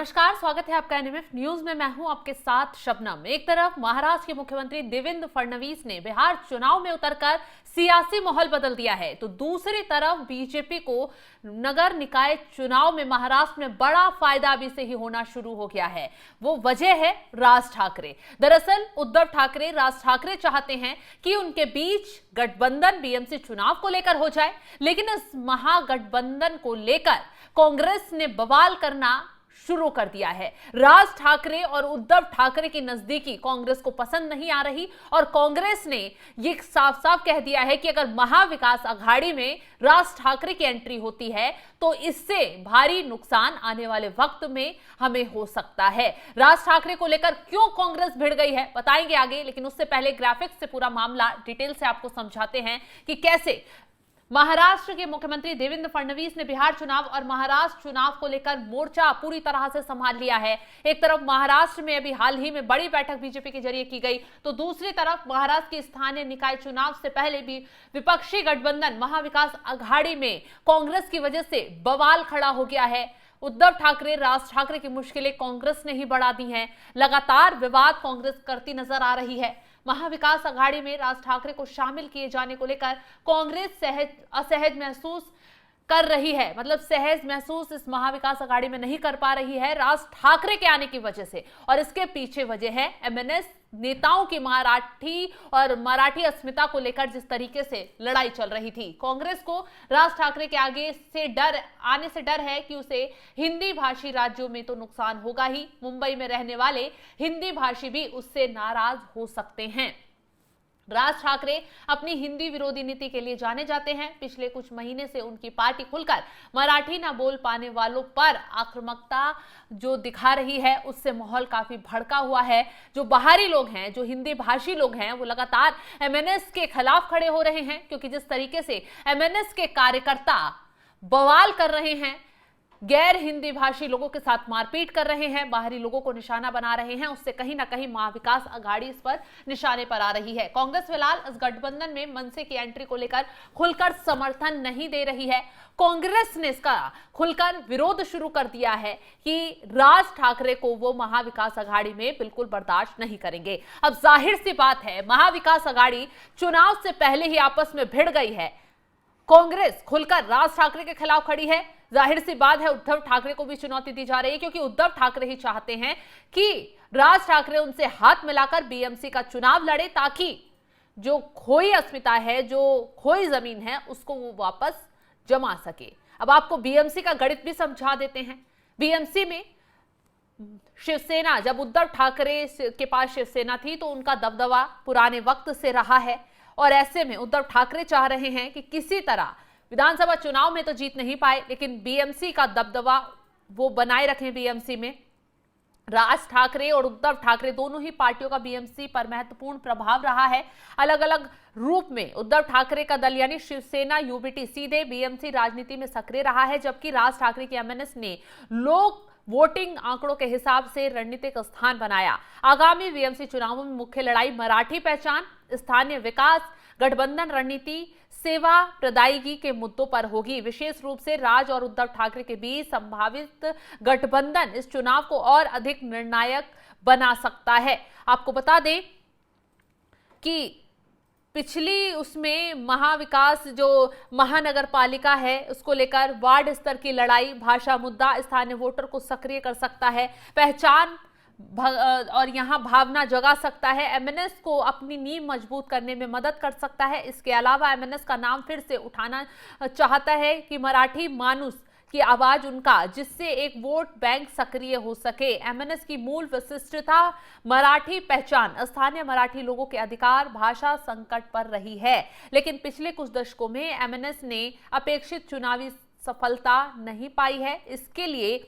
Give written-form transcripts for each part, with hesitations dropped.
नमस्कार, स्वागत है आपका एनएमएफ न्यूज में। मैं हूं आपके साथ शबनम। एक तरफ महाराष्ट्र के मुख्यमंत्री देवेंद्र फडणवीस ने बिहार चुनाव में उतरकर सियासी माहौल बदल दिया है, तो दूसरी तरफ बीजेपी को नगर निकाय चुनाव में महाराष्ट्र में बड़ा फायदा अभी से ही होना शुरू हो गया है। वो वजह है राज ठाकरे। दरअसल उद्धव ठाकरे राज ठाकरे चाहते हैं कि उनके बीच गठबंधन बीएमसी चुनाव को लेकर हो जाए, लेकिन इस महागठबंधन को लेकर कांग्रेस ने बवाल करना शुरू कर दिया है। राज ठाकरे और उद्धव ठाकरे की नजदीकी कांग्रेस को पसंद नहीं आ रही और कांग्रेस ने ये साफ साफ कह दिया है कि अगर महाविकास आघाड़ी में राज ठाकरे की एंट्री होती है तो इससे भारी नुकसान आने वाले वक्त में हमें हो सकता है। राज ठाकरे को लेकर क्यों कांग्रेस भिड़ गई है बताएंगे आगे, लेकिन उससे पहले ग्राफिक्स से पूरा मामला डिटेल से आपको समझाते हैं कि कैसे महाराष्ट्र के मुख्यमंत्री देवेंद्र फडणवीस ने बिहार चुनाव और महाराष्ट्र चुनाव को लेकर मोर्चा पूरी तरह से संभाल लिया है। एक तरफ महाराष्ट्र में अभी हाल ही में बड़ी बैठक बीजेपी के जरिए की गई, तो दूसरी तरफ महाराष्ट्र की स्थानीय निकाय चुनाव से पहले भी विपक्षी गठबंधन महाविकास आघाड़ी में कांग्रेस की वजह से बवाल खड़ा हो गया है। उद्धव ठाकरे राज ठाकरे की मुश्किलें कांग्रेस ने ही बढ़ा दी हैं। लगातार विवाद कांग्रेस करती नजर आ रही है। महाविकास आघाड़ी में राज ठाकरे को शामिल किए जाने को लेकर कांग्रेस असहज महसूस कर रही है, मतलब सहज महसूस इस महाविकास आघाड़ी में नहीं कर पा रही है राज ठाकरे के आने की वजह से। और इसके पीछे वजह है एमएनएस नेताओं की मराठी अस्मिता को लेकर जिस तरीके से लड़ाई चल रही थी। कांग्रेस को राज ठाकरे के आने से डर है कि उसे हिंदी भाषी राज्यों में तो नुकसान होगा ही, मुंबई में रहने वाले हिंदी भाषी भी उससे नाराज हो सकते हैं। राज ठाकरे अपनी हिंदी विरोधी नीति के लिए जाने जाते हैं। पिछले कुछ महीने से उनकी पार्टी खुलकर मराठी ना बोल पाने वालों पर आक्रामकता जो दिखा रही है, उससे माहौल काफी भड़का हुआ है। जो बाहरी लोग हैं, जो हिंदी भाषी लोग हैं, वो लगातार एमएनएस के खिलाफ खड़े हो रहे हैं, क्योंकि जिस तरीके से एमएनएस के कार्यकर्ता बवाल कर रहे हैं, गैर हिंदी भाषी लोगों के साथ मारपीट कर रहे हैं, बाहरी लोगों को निशाना बना रहे हैं, उससे कहीं ना कहीं महाविकास आघाड़ी इस पर निशाने पर आ रही है। कांग्रेस फिलहाल इस गठबंधन में मनसे की एंट्री को लेकर खुलकर समर्थन नहीं दे रही है। कांग्रेस ने इसका खुलकर विरोध शुरू कर दिया है कि राज ठाकरे को वो महाविकास आघाड़ी में बिल्कुल बर्दाश्त नहीं करेंगे। अब जाहिर सी बात है, महाविकास आघाड़ी चुनाव से पहले ही आपस में भिड़ गई है। कांग्रेस खुलकर राज ठाकरे के खिलाफ खड़ी है। जाहिर सी बात है उद्धव ठाकरे को भी चुनौती दी जा रही है, क्योंकि उद्धव ठाकरे ही चाहते हैं कि राज ठाकरे उनसे हाथ मिलाकर बीएमसी का चुनाव लड़े, ताकि जो खोई अस्मिता है, जो खोई जमीन है, उसको वो वापस जमा सके। अब आपको बीएमसी का गणित भी समझा देते हैं। बीएमसी में शिवसेना, जब उद्धव ठाकरे के पास शिवसेना थी तो उनका दबदबा पुराने वक्त से रहा है, और ऐसे में उद्धव ठाकरे चाह रहे हैं कि किसी तरह विधानसभा चुनाव में तो जीत नहीं पाए, लेकिन बीएमसी का दबदबा वो बनाए रखें। बीएमसी में राज ठाकरे और उद्धव ठाकरे दोनों ही पार्टियों का बीएमसी पर महत्वपूर्ण प्रभाव रहा है। अलग अलग रूप में उद्धव ठाकरे का दल यानी शिवसेना यूबीटी सीधे बीएमसी राजनीति में सक्रिय रहा है, जबकि राज ठाकरे की एमएनएस ने लोक वोटिंग आंकड़ों के हिसाब से रणनीतिक स्थान बनाया। आगामी बीएमसी चुनावों में मुख्य लड़ाई मराठी पहचान, स्थानीय विकास, गठबंधन रणनीति, सेवा प्रदायगी के मुद्दों पर होगी। विशेष रूप से राज और उद्धव ठाकरे के बीच संभावित गठबंधन इस चुनाव को और अधिक निर्णायक बना सकता है। आपको बता दें कि पिछली उसमें महाविकास जो महानगर पालिका है, उसको लेकर वार्ड स्तर की लड़ाई, भाषा मुद्दा स्थानीय वोटर को सक्रिय कर सकता है, पहचान और यहां भावना जगा सकता है, एमएनएस को अपनी नींव मजबूत करने में मदद कर सकता है। इसके अलावा एमएनएस का नाम फिर से उठाना चाहता है कि मराठी मानुस की आवाज उनका, जिससे एक वोट बैंक सक्रिय हो सके। एमएनएस की मूल विशिष्टता मराठी पहचान, स्थानीय मराठी लोगों के अधिकार, भाषा संकट पर रही है, लेकिन पिछले कुछ दशकों में एमएनएस ने अपेक्षित चुनावी सफलता नहीं पाई है। इसके लिए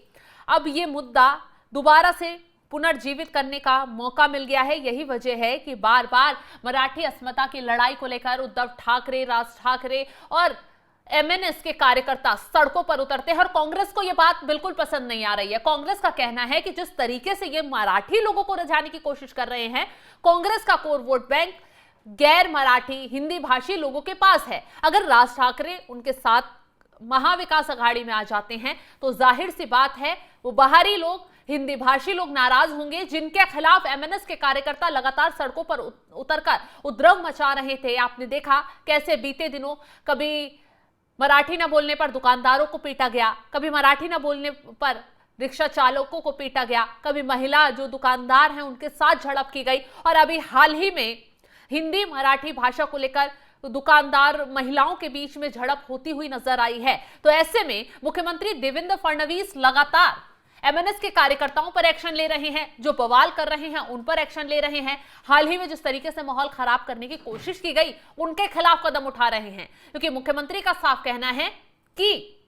अब ये मुद्दा दोबारा से पुनर्जीवित करने का मौका मिल गया है। यही वजह है कि बार बार मराठी अस्मिता की लड़ाई को लेकर उद्धव ठाकरे, राज ठाकरे और एमएनएस के कार्यकर्ता सड़कों पर उतरते हैं, और कांग्रेस को यह बात बिल्कुल पसंद नहीं आ रही है। कांग्रेस का कहना है कि जिस तरीके से ये मराठी लोगों को रिझाने की कोशिश कर रहे हैं, कांग्रेस का कोर वोट बैंक गैर मराठी हिंदी भाषी लोगों के पास है। अगर राज ठाकरे उनके साथ महाविकास आघाड़ी में आ जाते हैं तो जाहिर सी बात है वो बाहरी लोग हिंदी भाषी लोग नाराज होंगे, जिनके खिलाफ एमएनएस के कार्यकर्ता लगातार सड़कों पर उतरकर उपद्रव मचा रहे थे। आपने देखा कैसे बीते दिनों कभी मराठी न बोलने पर दुकानदारों को पीटा गया, कभी मराठी न बोलने पर रिक्शा चालकों को पीटा गया, कभी महिला जो दुकानदार हैं उनके साथ झड़प की गई, और अभी हाल ही में हिंदी मराठी भाषा को लेकर दुकानदार महिलाओं के बीच में झड़प होती हुई नजर आई है। तो ऐसे में मुख्यमंत्री देवेंद्र फडणवीस लगातार एमएनएस के कार्यकर्ताओं पर एक्शन ले रहे हैं, जो बवाल कर रहे हैं उन पर एक्शन ले रहे हैं। हाल ही में जिस तरीके से माहौल खराब करने की कोशिश की गई उनके खिलाफ कदम उठा रहे हैं, क्योंकि मुख्यमंत्री का साफ कहना है कि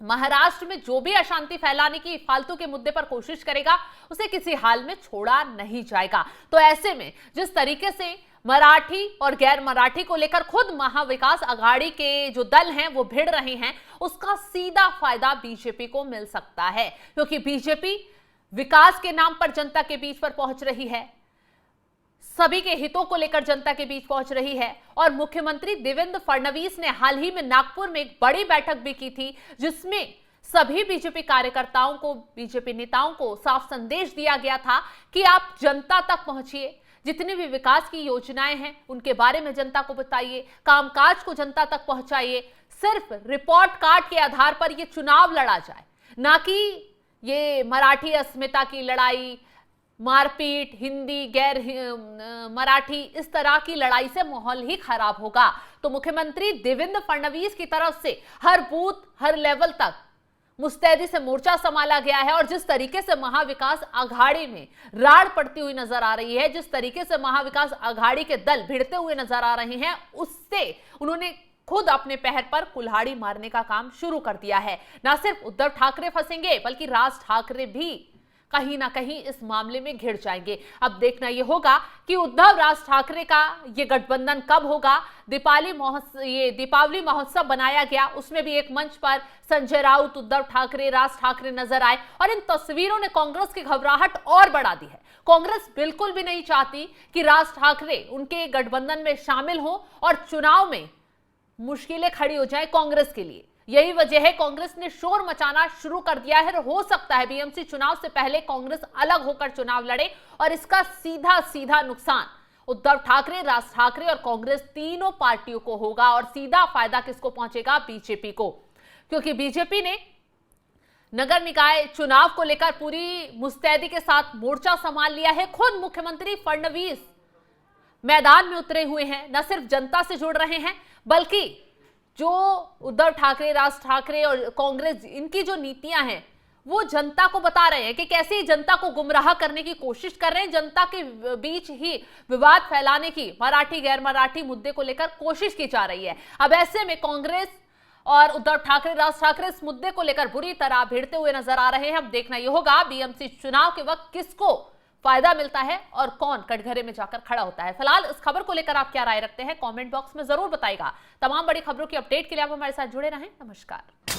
महाराष्ट्र में जो भी अशांति फैलाने की फालतू के मुद्दे पर कोशिश करेगा उसे किसी हाल में छोड़ा नहीं जाएगा। तो ऐसे में जिस तरीके से मराठी और गैर मराठी को लेकर खुद महाविकास आघाड़ी के जो दल हैं वो भिड़ रहे हैं, उसका सीधा फायदा बीजेपी को मिल सकता है, क्योंकि बीजेपी विकास के नाम पर जनता के बीच पर पहुंच रही है, सभी के हितों को लेकर जनता के बीच पहुंच रही है। और मुख्यमंत्री देवेंद्र फडणवीस ने हाल ही में नागपुर में एक बड़ी बैठक भी की थी, जिसमें सभी बीजेपी कार्यकर्ताओं को, बीजेपी नेताओं को साफ संदेश दिया गया था कि आप जनता तक पहुंचिए, जितनी भी विकास की योजनाएं हैं उनके बारे में जनता को बताइए, कामकाज को जनता तक पहुंचाइए। सिर्फ रिपोर्ट कार्ड के आधार पर ये चुनाव लड़ा जाए, ना कि ये मराठी अस्मिता की लड़ाई, मारपीट, हिंदी गैर मराठी, इस तरह की लड़ाई से माहौल ही खराब होगा। तो मुख्यमंत्री देवेंद्र फडणवीस की तरफ से हर बूथ, हर लेवल तक मुस्तैदी से मोर्चा संभाला गया है, और जिस तरीके से महाविकास आघाड़ी में राड़ पड़ती हुई नजर आ रही है, जिस तरीके से महाविकास आघाड़ी के दल भिड़ते हुए नजर आ रहे हैं, उससे उन्होंने खुद अपने पैर पर कुल्हाड़ी मारने का काम शुरू कर दिया है। ना सिर्फ उद्धव ठाकरे फंसेंगे, बल्कि राज ठाकरे भी कहीं ना कहीं इस मामले में घिर जाएंगे। अब देखना यह होगा कि उद्धव राज ठाकरे का ये गठबंधन कब होगा। दीपावली महोत्सव बनाया गया, उसमें भी एक मंच पर संजय राउत, उद्धव ठाकरे, राज ठाकरे नजर आए, और इन तस्वीरों ने कांग्रेस की घबराहट और बढ़ा दी है। कांग्रेस बिल्कुल भी नहीं चाहती कि राज ठाकरे उनके गठबंधन में शामिल हो और चुनाव में मुश्किलें खड़ी हो जाए कांग्रेस के लिए। यही वजह है कांग्रेस ने शोर मचाना शुरू कर दिया है। हो सकता है बीएमसी चुनाव से पहले कांग्रेस अलग होकर चुनाव लड़े, और इसका सीधा सीधा नुकसान उद्धव ठाकरे, राज ठाकरे और कांग्रेस तीनों पार्टियों को होगा। और सीधा फायदा किसको पहुंचेगा? बीजेपी को, क्योंकि बीजेपी ने नगर निकाय चुनाव को लेकर पूरी मुस्तैदी के साथ मोर्चा संभाल लिया है। खुद मुख्यमंत्री फडणवीस मैदान में उतरे हुए हैं, न सिर्फ जनता से जुड़ रहे हैं, बल्कि जो उद्धव ठाकरे, राज ठाकरे और कांग्रेस, इनकी जो नीतियां हैं वो जनता को बता रहे हैं कि कैसे जनता को गुमराह करने की कोशिश कर रहे हैं, जनता के बीच ही विवाद फैलाने की, मराठी गैर मराठी मुद्दे को लेकर कोशिश की जा रही है। अब ऐसे में कांग्रेस और उद्धव ठाकरे, राज ठाकरे इस मुद्दे को लेकर बुरी तरह भिड़ते हुए नजर आ रहे हैं। अब देखना यह होगा बीएमसी चुनाव के वक्त किसको फायदा मिलता है और कौन कटघरे में जाकर खड़ा होता है। फिलहाल इस खबर को लेकर आप क्या राय रखते हैं, कमेंट बॉक्स में जरूर बताइएगा। तमाम बड़ी खबरों की अपडेट के लिए आप हमारे साथ जुड़े रहें। नमस्कार।